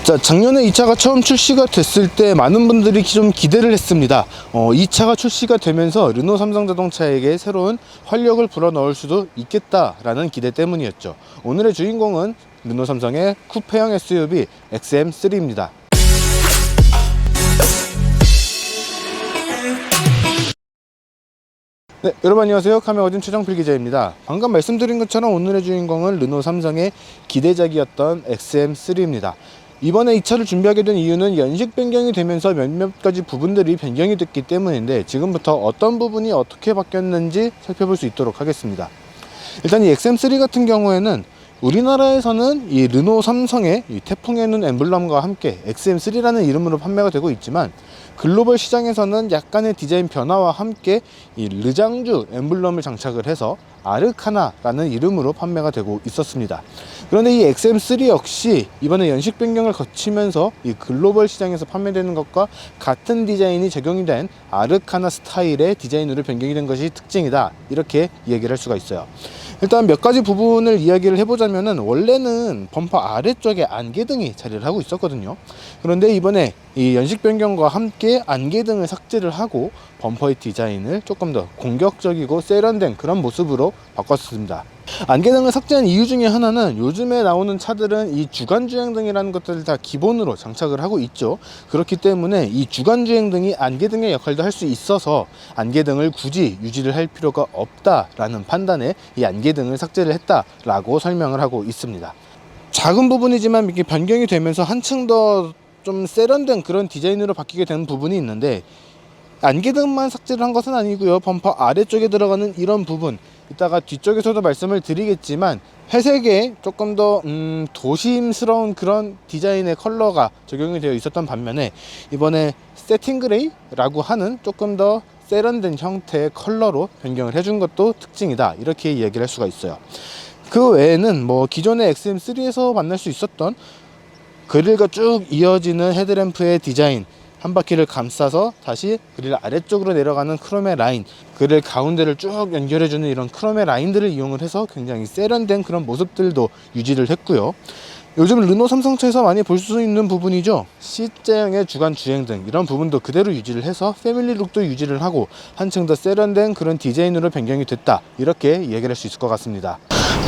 자, 작년에 이 차가 처음 출시가 됐을 때 많은 분들이 좀 기대를 했습니다. 이 차가 출시가 되면서 르노 삼성자동차에게 새로운 활력을 불어넣을 수도 있겠다라는 기대 때문이었죠. 오늘의 주인공은 르노 삼성의 쿠페형 SUV XM3입니다. 네, 여러분 안녕하세요. 카메라진 최정필 기자입니다. 방금 말씀드린 것처럼 오늘의 주인공은 르노 삼성의 기대작이었던 XM3입니다. 이번에 이 차를 준비하게 된 이유는 연식 변경이 되면서 몇몇 가지 부분들이 변경이 됐기 때문인데, 지금부터 어떤 부분이 어떻게 바뀌었는지 살펴볼 수 있도록 하겠습니다. 일단 이 XM3 같은 경우에는 우리나라에서는 이 르노 삼성의 이 태풍의 눈 엠블럼과 함께 XM3라는 이름으로 판매가 되고 있지만, 글로벌 시장에서는 약간의 디자인 변화와 함께 이 르장주 엠블럼을 장착을 해서 아르카나라는 이름으로 판매가 되고 있었습니다. 그런데 이 XM3 역시 이번에 연식 변경을 거치면서 이 글로벌 시장에서 판매되는 것과 같은 디자인이 적용이 된 아르카나 스타일의 디자인으로 변경이 된 것이 특징이다, 이렇게 이야기를 할 수가 있어요. 일단 몇 가지 부분을 이야기를 해보자면은, 원래는 범퍼 아래쪽에 안개등이 자리를 하고 있었거든요. 그런데 이번에 이 연식 변경과 함께 안개등을 삭제를 하고 범퍼의 디자인을 조금 더 공격적이고 세련된 그런 모습으로 바꿨습니다. 안개등을 삭제한 이유 중에 하나는, 요즘에 나오는 차들은 이 주간주행등이라는 것들을 다 기본으로 장착을 하고 있죠. 그렇기 때문에 이 주간주행등이 안개등의 역할도 할 수 있어서 안개등을 굳이 유지를 할 필요가 없다라는 판단에 이 안개등을 삭제를 했다라고 설명을 하고 있습니다. 작은 부분이지만 이렇게 변경이 되면서 한층 더 좀 세련된 그런 디자인으로 바뀌게 되는 부분이 있는데, 안개등만 삭제를 한 것은 아니고요. 범퍼 아래쪽에 들어가는 이런 부분, 이따가 뒤쪽에서도 말씀을 드리겠지만, 회색에 조금 더 도심스러운 그런 디자인의 컬러가 적용이 되어 있었던 반면에, 이번에 세팅 그레이라고 하는 조금 더 세련된 형태의 컬러로 변경을 해준 것도 특징이다, 이렇게 이야기를 할 수가 있어요. 그 외에는 뭐 기존의 XM3에서 만날 수 있었던 그릴과 쭉 이어지는 헤드램프의 디자인, 한 바퀴를 감싸서 다시 그릴 아래쪽으로 내려가는 크롬의 라인, 그릴 가운데를 쭉 연결해주는 이런 크롬의 라인들을 이용을 해서 굉장히 세련된 그런 모습들도 유지를 했고요. 요즘 르노 삼성차에서 많이 볼 수 있는 부분이죠. C자형의 주간 주행등, 이런 부분도 그대로 유지를 해서 패밀리룩도 유지를 하고 한층 더 세련된 그런 디자인으로 변경이 됐다, 이렇게 얘기를 할 수 있을 것 같습니다.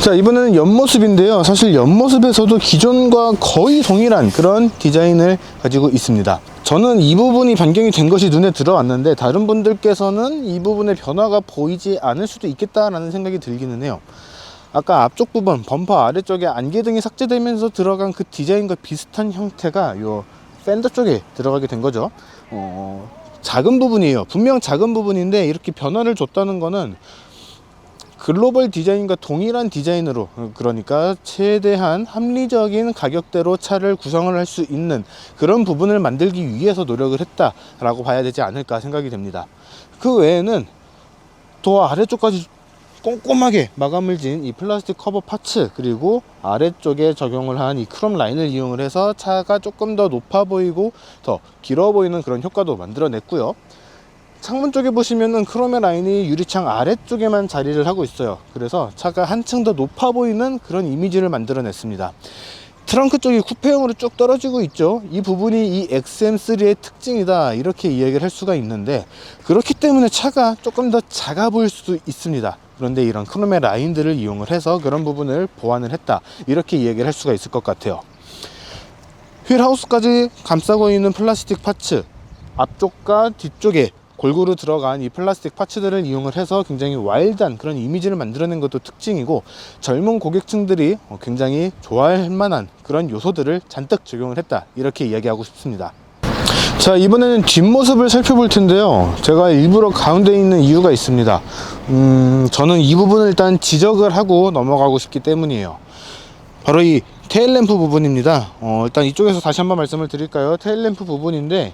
자, 이번에는 옆모습인데요. 사실 옆모습에서도 기존과 거의 동일한 그런 디자인을 가지고 있습니다. 저는 이 부분이 변경이 된 것이 눈에 들어왔는데, 다른 분들께서는 이 부분의 변화가 보이지 않을 수도 있겠다라는 생각이 들기는 해요. 아까 앞쪽 부분, 범퍼 아래쪽에 안개등이 삭제되면서 들어간 그 디자인과 비슷한 형태가 요 팬더 쪽에 들어가게 된 거죠. 작은 부분이에요. 분명 작은 부분인데, 이렇게 변화를 줬다는 거는 글로벌 디자인과 동일한 디자인으로, 그러니까 최대한 합리적인 가격대로 차를 구성을 할 수 있는 그런 부분을 만들기 위해서 노력을 했다라고 봐야 되지 않을까 생각이 됩니다. 그 외에는 도어 아래쪽까지 꼼꼼하게 마감을 진 이 플라스틱 커버 파츠, 그리고 아래쪽에 적용을 한 이 크롬 라인을 이용을 해서 차가 조금 더 높아 보이고 더 길어 보이는 그런 효과도 만들어냈고요. 창문 쪽에 보시면은 크롬의 라인이 유리창 아래쪽에만 자리를 하고 있어요. 그래서 차가 한층 더 높아 보이는 그런 이미지를 만들어냈습니다. 트렁크 쪽이 쿠페형으로 쭉 떨어지고 있죠. 이 부분이 이 XM3의 특징이다, 이렇게 이야기를 할 수가 있는데, 그렇기 때문에 차가 조금 더 작아 보일 수도 있습니다. 그런데 이런 크롬의 라인들을 이용을 해서 그런 부분을 보완을 했다, 이렇게 이야기를 할 수가 있을 것 같아요. 휠하우스까지 감싸고 있는 플라스틱 파츠, 앞쪽과 뒤쪽에 골고루 들어간 이 플라스틱 파츠들을 이용을 해서 굉장히 와일드한 그런 이미지를 만들어낸 것도 특징이고, 젊은 고객층들이 굉장히 좋아할 만한 그런 요소들을 잔뜩 적용을 했다, 이렇게 이야기하고 싶습니다. 자, 이번에는 뒷모습을 살펴볼 텐데요. 제가 일부러 가운데 있는 이유가 있습니다. 저는 이 부분을 일단 지적을 하고 넘어가고 싶기 때문이에요. 바로 이 테일램프 부분입니다. 일단 이쪽에서 다시 한번 말씀을 드릴까요? 테일램프 부분인데,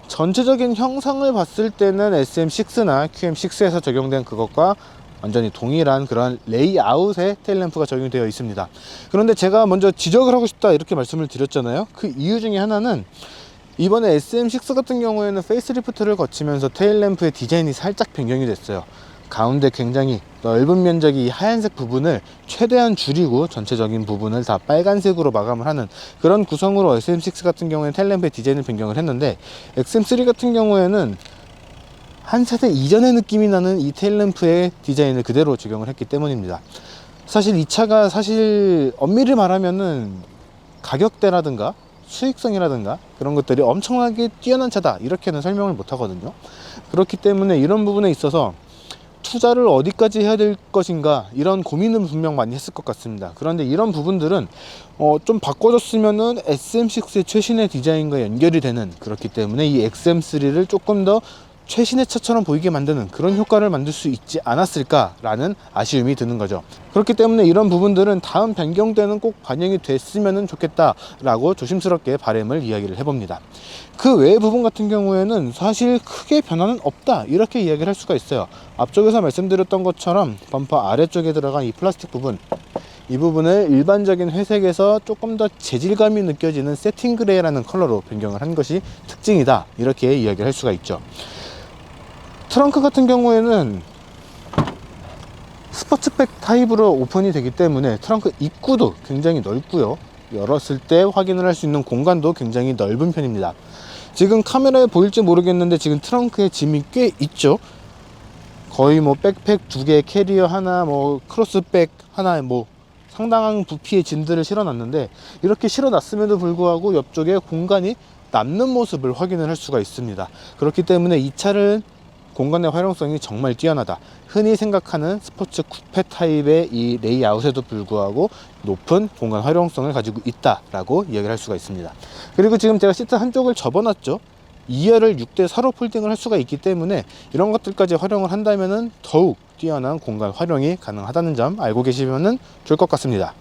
전체적인 형상을 봤을 때는 SM6나 QM6에서 적용된 그것과 완전히 동일한 그런 레이아웃의 테일램프가 적용되어 있습니다. 그런데 제가 먼저 지적을 하고 싶다, 이렇게 말씀을 드렸잖아요. 그 이유 중에 하나는, 이번에 SM6 같은 경우에는 페이스리프트를 거치면서 테일램프의 디자인이 살짝 변경이 됐어요. 가운데 굉장히 넓은 면적의 이 하얀색 부분을 최대한 줄이고 전체적인 부분을 다 빨간색으로 마감을 하는 그런 구성으로 SM6 같은 경우에는 텔램프의 디자인을 변경을 했는데, XM3 같은 경우에는 한 세대 이전의 느낌이 나는 이 테일램프의 디자인을 그대로 적용을 했기 때문입니다. 사실 이 차가 엄밀히 말하면은 가격대라든가 수익성이라든가 그런 것들이 엄청나게 뛰어난 차다 이렇게는 설명을 못 하거든요. 그렇기 때문에 이런 부분에 있어서 투자를 어디까지 해야 될 것인가 이런 고민은 분명 많이 했을 것 같습니다. 그런데 이런 부분들은 좀 바꿔줬으면은 SM6의 최신의 디자인과 연결이 되는, 그렇기 때문에 이 XM3를 조금 더 최신의 차처럼 보이게 만드는 그런 효과를 만들 수 있지 않았을까라는 아쉬움이 드는 거죠. 그렇기 때문에 이런 부분들은 다음 변경 때는 꼭 반영이 됐으면 좋겠다라고 조심스럽게 바람을 이야기를 해봅니다. 그 외의 부분 같은 경우에는 사실 크게 변화는 없다 이렇게 이야기를 할 수가 있어요. 앞쪽에서 말씀드렸던 것처럼 범퍼 아래쪽에 들어간 이 플라스틱 부분, 이 부분을 일반적인 회색에서 조금 더 재질감이 느껴지는 세팅 그레이라는 컬러로 변경을 한 것이 특징이다 이렇게 이야기를 할 수가 있죠. 트렁크 같은 경우에는 스포츠백 타입으로 오픈이 되기 때문에 트렁크 입구도 굉장히 넓고요, 열었을 때 확인을 할 수 있는 공간도 굉장히 넓은 편입니다. 지금 카메라에 보일지 모르겠는데 지금 트렁크에 짐이 꽤 있죠. 거의 뭐 백팩 2개, 캐리어 하나, 뭐 크로스백 하나, 뭐 상당한 부피의 짐들을 실어놨는데, 이렇게 실어놨음에도 불구하고 옆쪽에 공간이 남는 모습을 확인을 할 수가 있습니다. 그렇기 때문에 이 차를 공간의 활용성이 정말 뛰어나다, 흔히 생각하는 스포츠 쿠페 타입의 이 레이아웃에도 불구하고 높은 공간 활용성을 가지고 있다라고 이야기를 할 수가 있습니다. 그리고 지금 제가 시트 한쪽을 접어놨죠. 2열을 6대4로 폴딩을 할 수가 있기 때문에 이런 것들까지 활용을 한다면 더욱 뛰어난 공간 활용이 가능하다는 점 알고 계시면 좋을 것 같습니다.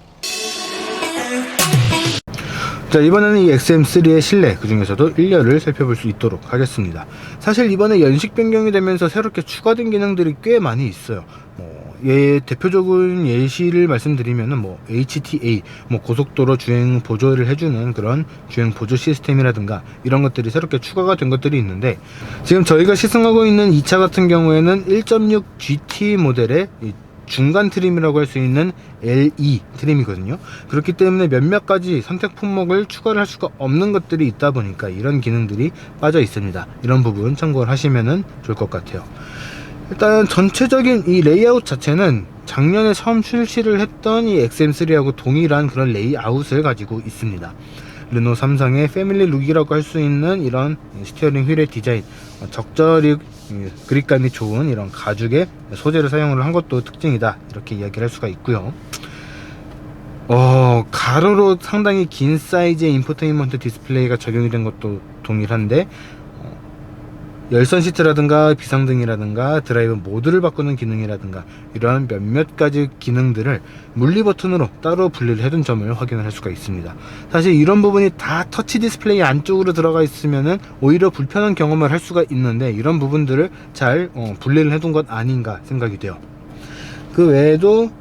자, 이번에는 이 XM3의 실내, 그 중에서도 1열을 살펴볼 수 있도록 하겠습니다. 사실 이번에 연식 변경이 되면서 새롭게 추가된 기능들이 꽤 많이 있어요. 대표적인 예시를 말씀드리면은 HTA, 고속도로 주행 보조를 해주는 그런 주행 보조 시스템이라든가 이런 것들이 새롭게 추가가 된 것들이 있는데, 지금 저희가 시승하고 있는 이 차 같은 경우에는 1.6 GT 모델의 중간 트림이라고 할 수 있는 LE 트림이거든요. 그렇기 때문에 몇몇 가지 선택 품목을 추가를 할 수가 없는 것들이 있다 보니까 이런 기능들이 빠져 있습니다. 이런 부분 참고를 하시면 좋을 것 같아요. 일단 전체적인 이 레이아웃 자체는 작년에 처음 출시를 했던 이 XM3하고 동일한 그런 레이아웃을 가지고 있습니다. 르노 삼성의 패밀리 룩이라고 할 수 있는 이런 스티어링 휠의 디자인, 적절히 그립감이 좋은 이런 가죽의 소재를 사용을 한 것도 특징이다 이렇게 이야기를 할 수가 있고요. 가로로 상당히 긴 사이즈의 인포테인먼트 디스플레이가 적용이 된 것도 동일한데, 열선 시트라든가 비상등이라든가 드라이브 모드를 바꾸는 기능이라든가 이러한 몇몇 가지 기능들을 물리 버튼으로 따로 분리를 해둔 점을 확인을 할 수가 있습니다. 사실 이런 부분이 다 터치 디스플레이 안쪽으로 들어가 있으면은 오히려 불편한 경험을 할 수가 있는데, 이런 부분들을 잘 분리를 해둔 것 아닌가 생각이 돼요. 그 외에도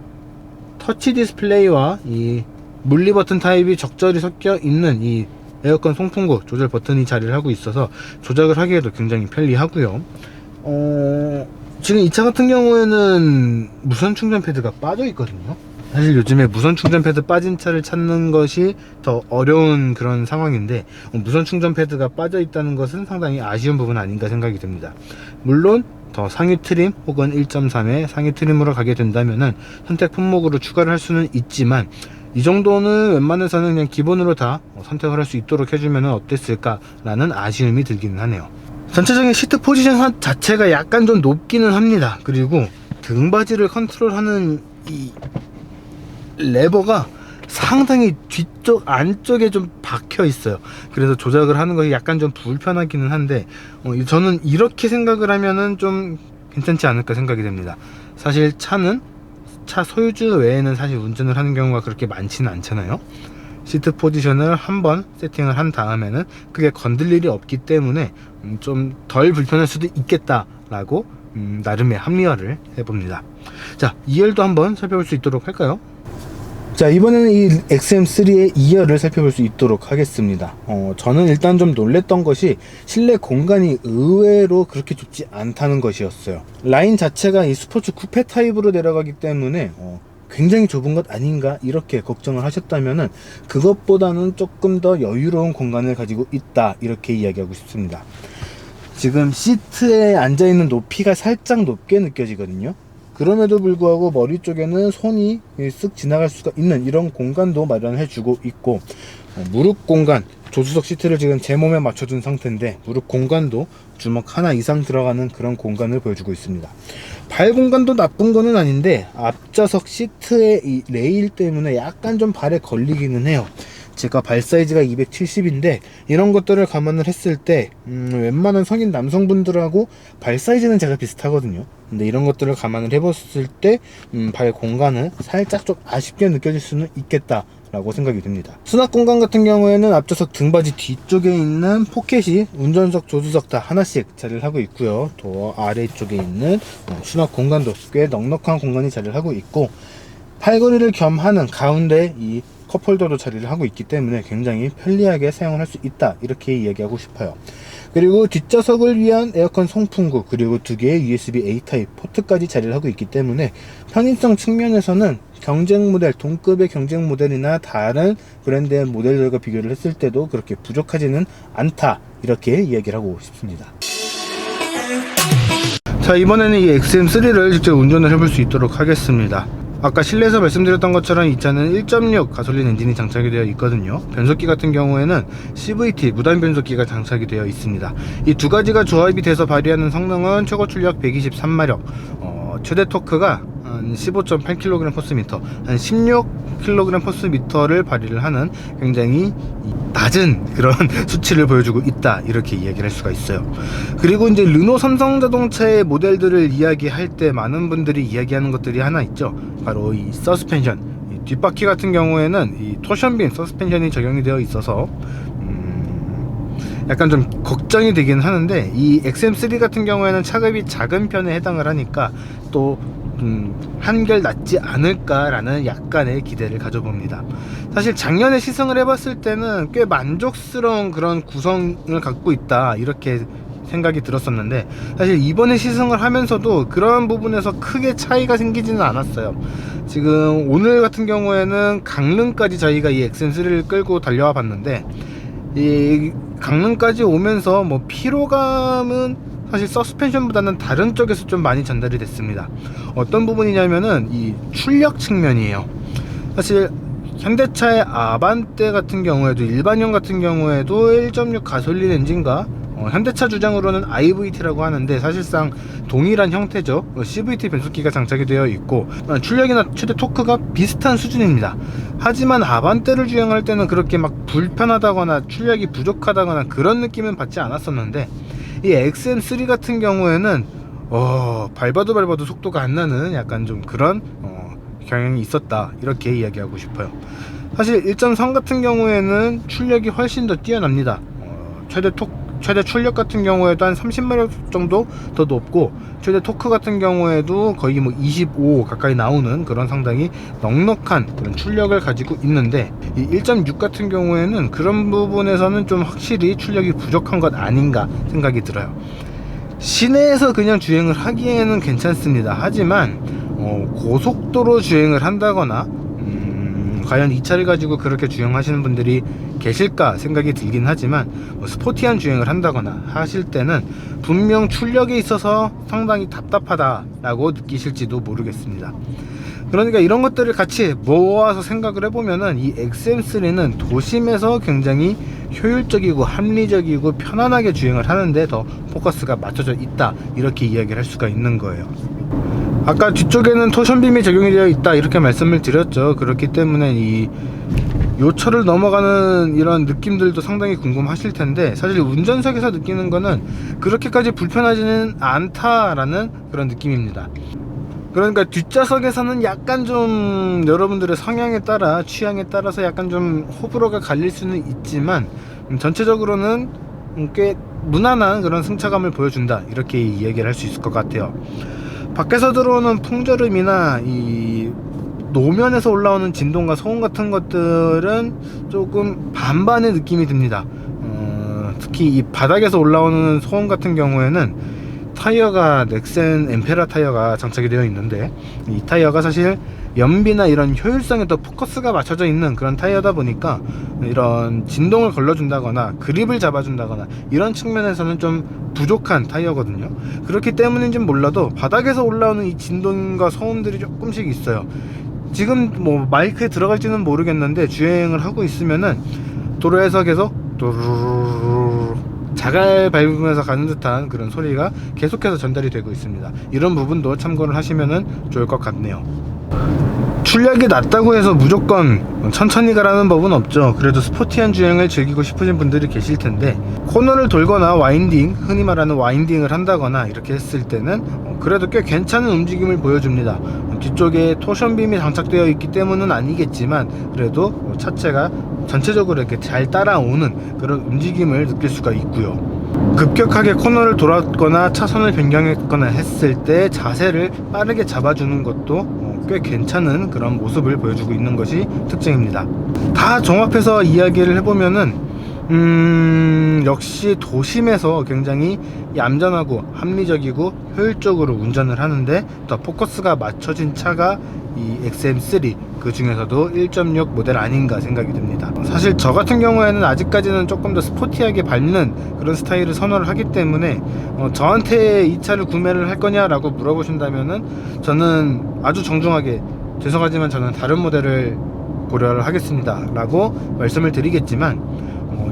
터치 디스플레이와 이 물리 버튼 타입이 적절히 섞여 있는 이 에어컨 송풍구 조절 버튼이 자리를 하고 있어서 조작을 하기에도 굉장히 편리하고요. 지금 이 차 같은 경우에는 무선 충전 패드가 빠져 있거든요. 사실 요즘에 무선 충전 패드 빠진 차를 찾는 것이 더 어려운 그런 상황인데, 무선 충전 패드가 빠져 있다는 것은 상당히 아쉬운 부분 아닌가 생각이 듭니다. 물론 더 상위 트림 혹은 1.3의 상위 트림으로 가게 된다면은 선택 품목으로 추가를 할 수는 있지만, 이 정도는 웬만해서는 그냥 기본으로 다 선택을 할 수 있도록 해주면 어땠을까 라는 아쉬움이 들기는 하네요. 전체적인 시트 포지션 자체가 약간 좀 높기는 합니다. 그리고 등받이를 컨트롤하는 이 레버가 상당히 뒤쪽 안쪽에 좀 박혀 있어요. 그래서 조작을 하는 것이 약간 좀 불편하기는 한데, 저는 이렇게 생각을 하면은 좀 괜찮지 않을까 생각이 됩니다. 사실 차 소유주 외에는 사실 운전을 하는 경우가 그렇게 많지는 않잖아요. 시트 포지션을 한번 세팅을 한 다음에는 크게 건들 일이 없기 때문에 좀 덜 불편할 수도 있겠다라고 나름의 합리화를 해봅니다. 자, 2열도 한번 살펴볼 수 있도록 할까요? 자, 이번에는 이 XM3의 2열을 살펴볼 수 있도록 하겠습니다. 저는 일단 좀 놀랬던 것이 실내 공간이 의외로 그렇게 좁지 않다는 것이었어요. 라인 자체가 이 스포츠 쿠페 타입으로 내려가기 때문에 굉장히 좁은 것 아닌가 이렇게 걱정을 하셨다면은 그것보다는 조금 더 여유로운 공간을 가지고 있다 이렇게 이야기하고 싶습니다. 지금 시트에 앉아있는 높이가 살짝 높게 느껴지거든요. 그럼에도 불구하고 머리 쪽에는 손이 쓱 지나갈 수가 있는 이런 공간도 마련해 주고 있고, 무릎 공간, 조수석 시트를 지금 제 몸에 맞춰준 상태인데 무릎 공간도 주먹 하나 이상 들어가는 그런 공간을 보여주고 있습니다. 발 공간도 나쁜 거는 아닌데 앞좌석 시트의 이 레일 때문에 약간 좀 발에 걸리기는 해요. 제가 발 사이즈가 270인데 이런 것들을 감안을 했을 때 웬만한 성인 남성분들하고 발 사이즈는 제가 비슷하거든요. 근데 이런 것들을 감안을 해봤을 때 발 공간은 살짝 좀 아쉽게 느껴질 수는 있겠다 라고 생각이 듭니다. 수납 공간 같은 경우에는 앞좌석 등받이 뒤쪽에 있는 포켓이 운전석, 조수석 다 하나씩 자리를 하고 있고요. 도어 아래쪽에 있는 수납 공간도 꽤 넉넉한 공간이 자리를 하고 있고, 팔걸이를 겸하는 가운데 이 컵홀더도 자리를 하고 있기 때문에 굉장히 편리하게 사용을 할 수 있다 이렇게 이야기하고 싶어요. 그리고 뒷좌석을 위한 에어컨 송풍구, 그리고 두 개의 USB-A 타입 포트까지 자리를 하고 있기 때문에 편의성 측면에서는 경쟁 모델, 동급의 경쟁 모델이나 다른 브랜드의 모델들과 비교를 했을 때도 그렇게 부족하지는 않다 이렇게 이야기를 하고 싶습니다. 자, 이번에는 이 XM3를 직접 운전을 해볼 수 있도록 하겠습니다. 아까 실내에서 말씀드렸던 것처럼 이 차는 1.6 가솔린 엔진이 장착이 되어 있거든요. 변속기 같은 경우에는 CVT 무단 변속기가 장착이 되어 있습니다. 이 두 가지가 조합이 돼서 발휘하는 성능은 최고 출력 123마력, 최대 토크가 한 15.8kg/m, 한 16kg/m를 발휘를 하는 굉장히 낮은 그런 수치를 보여주고 있다 이렇게 이야기를 할 수가 있어요. 그리고 이제 르노 삼성 자동차의 모델들을 이야기할 때 많은 분들이 이야기하는 것들이 하나 있죠. 바로 이 서스펜션, 이 뒷바퀴 같은 경우에는 이 토션빔 서스펜션이 적용이 되어 있어서 약간 좀 걱정이 되긴 하는데, 이 XM3 같은 경우에는 차급이 작은 편에 해당을 하니까 또 한결 낫지 않을까라는 약간의 기대를 가져봅니다. 사실 작년에 시승을 해봤을 때는 꽤 만족스러운 그런 구성을 갖고 있다 이렇게 생각이 들었었는데, 사실 이번에 시승을 하면서도 그런 부분에서 크게 차이가 생기지는 않았어요. 지금 오늘 같은 경우에는 강릉까지 저희가 이 XM3를 끌고 달려와 봤는데, 이 강릉까지 오면서 뭐 피로감은 사실 서스펜션보다는 다른 쪽에서 좀 많이 전달이 됐습니다. 어떤 부분이냐면은 이 출력 측면이에요. 사실 현대차의 아반떼 같은 경우에도, 일반형 같은 경우에도 1.6 가솔린 엔진과 현대차 주장으로는 IVT라고 하는데 사실상 동일한 형태죠. CVT 변속기가 장착이 되어 있고 출력이나 최대 토크가 비슷한 수준입니다. 하지만 아반떼를 주행할 때는 그렇게 막 불편하다거나 출력이 부족하다거나 그런 느낌은 받지 않았었는데, 이 XM3 같은 경우에는 밟아도 속도가 안 나는 약간 좀 그런 경향이 있었다 이렇게 이야기하고 싶어요. 사실 1.3 같은 경우에는 출력이 훨씬 더 뛰어납니다. 최대 출력 같은 경우에도 한 30마력 정도 더 높고, 최대 토크 같은 경우에도 거의 뭐 25 가까이 나오는 그런 상당히 넉넉한 그런 출력을 가지고 있는데, 이 1.6 같은 경우에는 그런 부분에서는 좀 확실히 출력이 부족한 것 아닌가 생각이 들어요. 시내에서 그냥 주행을 하기에는 괜찮습니다. 하지만 고속도로 주행을 한다거나 과연 이 차를 가지고 그렇게 주행하시는 분들이 계실까 생각이 들긴 하지만, 스포티한 주행을 한다거나 하실 때는 분명 출력에 있어서 상당히 답답하다라고 느끼실지도 모르겠습니다. 그러니까 이런 것들을 같이 모아서 생각을 해보면은 이 XM3는 도심에서 굉장히 효율적이고 합리적이고 편안하게 주행을 하는데 더 포커스가 맞춰져 있다 이렇게 이야기를 할 수가 있는 거예요. 아까 뒤쪽에는 토션빔이 적용이 되어 있다 이렇게 말씀을 드렸죠. 그렇기 때문에 요 철을 넘어가는 이런 느낌들도 상당히 궁금하실 텐데, 사실 운전석에서 느끼는 거는 그렇게까지 불편하지는 않다라는 그런 느낌입니다. 그러니까 뒷좌석에서는 약간 좀 여러분들의 성향에 따라, 취향에 따라서 약간 좀 호불호가 갈릴 수는 있지만 전체적으로는 꽤 무난한 그런 승차감을 보여준다 이렇게 이야기를 할 수 있을 것 같아요. 밖에서 들어오는 풍절음이나 이 노면에서 올라오는 진동과 소음 같은 것들은 조금 반반의 느낌이 듭니다. 특히 이 바닥에서 올라오는 소음 같은 경우에는 타이어가 넥센 엠페라 타이어가 장착이 되어 있는데, 이 타이어가 사실 연비나 이런 효율성에 더 포커스가 맞춰져 있는 그런 타이어다 보니까 이런 진동을 걸러준다거나 그립을 잡아준다거나 이런 측면에서는 좀 부족한 타이어거든요. 그렇기 때문인지는 몰라도 바닥에서 올라오는 이 진동과 소음들이 조금씩 있어요. 지금 뭐 마이크에 들어갈지는 모르겠는데 주행을 하고 있으면은 도로에서 계속 도루루루 자갈 밟으면서 가는 듯한 그런 소리가 계속해서 전달이 되고 있습니다. 이런 부분도 참고를 하시면 좋을 것 같네요. 출력이 낮다고 해서 무조건 천천히 가라는 법은 없죠. 그래도 스포티한 주행을 즐기고 싶으신 분들이 계실 텐데, 코너를 돌거나 와인딩, 흔히 말하는 와인딩을 한다거나 이렇게 했을 때는 그래도 꽤 괜찮은 움직임을 보여줍니다. 뒤쪽에 토션빔이 장착되어 있기 때문은 아니겠지만 그래도 차체가 전체적으로 이렇게 잘 따라오는 그런 움직임을 느낄 수가 있고요. 급격하게 코너를 돌았거나 차선을 변경했거나 했을 때 자세를 빠르게 잡아주는 것도 꽤 괜찮은 그런 모습을 보여주고 있는 것이 특징입니다. 다 종합해서 이야기를 해보면은 역시 도심에서 굉장히 얌전하고 합리적이고 효율적으로 운전을 하는데 더 포커스가 맞춰진 차가 이 XM3, 그 중에서도 1.6 모델 아닌가 생각이 듭니다. 사실 저 같은 경우에는 아직까지는 조금 더 스포티하게 밟는 그런 스타일을 선호를 하기 때문에 저한테 이 차를 구매를 할 거냐 라고 물어보신다면은 저는 아주 정중하게 죄송하지만 저는 다른 모델을 고려를 하겠습니다 라고 말씀을 드리겠지만,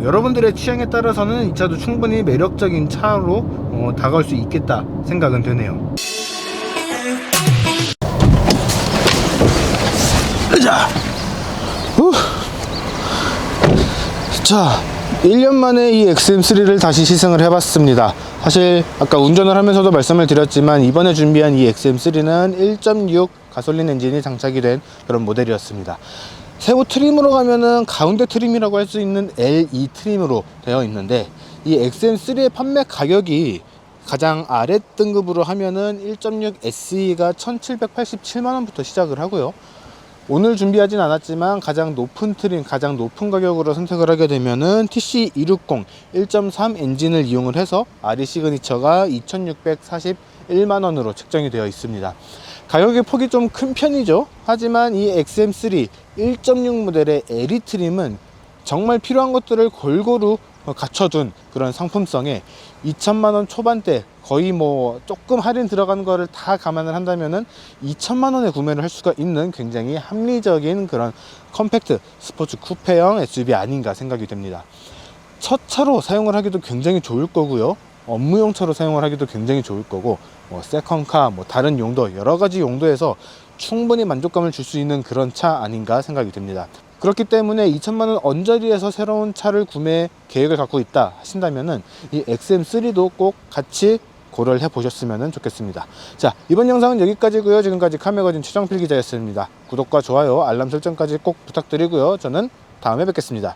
여러분들의 취향에 따라서는 이 차도 충분히 매력적인 차로 다가올 수 있겠다 생각은 되네요. 자, 1년 만에 이 XM3를 다시 시승을 해봤습니다. 사실 아까 운전을 하면서도 말씀을 드렸지만 이번에 준비한 이 XM3는 1.6 가솔린 엔진이 장착이 된 그런 모델이었습니다. 세부 트림으로 가면은 가운데 트림이라고 할 수 있는 LE 트림으로 되어 있는데, 이 XM3의 판매 가격이 가장 아래 등급으로 하면은 1.6 SE가 1787만원부터 시작을 하고요. 오늘 준비하진 않았지만 가장 높은 트림, 가장 높은 가격으로 선택을 하게 되면은 TC260 1.3 엔진을 이용을 해서 RE 시그니처가 2641만원으로 책정이 되어 있습니다. 가격의 폭이 좀 큰 편이죠. 하지만 이 XM3 1.6 모델의 LE 트림은 정말 필요한 것들을 골고루 갖춰둔 그런 상품성에 2천만원 초반대, 거의 뭐 조금 할인 들어가는 거를 다 감안을 한다면은 2천만원에 구매를 할 수가 있는 굉장히 합리적인 그런 컴팩트 스포츠 쿠페형 SUV 아닌가 생각이 됩니다. 첫 차로 사용을 하기도 굉장히 좋을 거고요. 업무용차로 사용을 하기도 굉장히 좋을 거고, 세컨카, 다른 용도, 여러 가지 용도에서 충분히 만족감을 줄 수 있는 그런 차 아닌가 생각이 듭니다. 그렇기 때문에 2천만원 언저리에서 새로운 차를 구매 계획을 갖고 있다 하신다면은 이 XM3도 꼭 같이 고려를 해 보셨으면 좋겠습니다. 자, 이번 영상은 여기까지고요. 지금까지 카메거진 최정필 기자였습니다. 구독과 좋아요, 알람 설정까지 꼭 부탁드리고요. 저는 다음에 뵙겠습니다.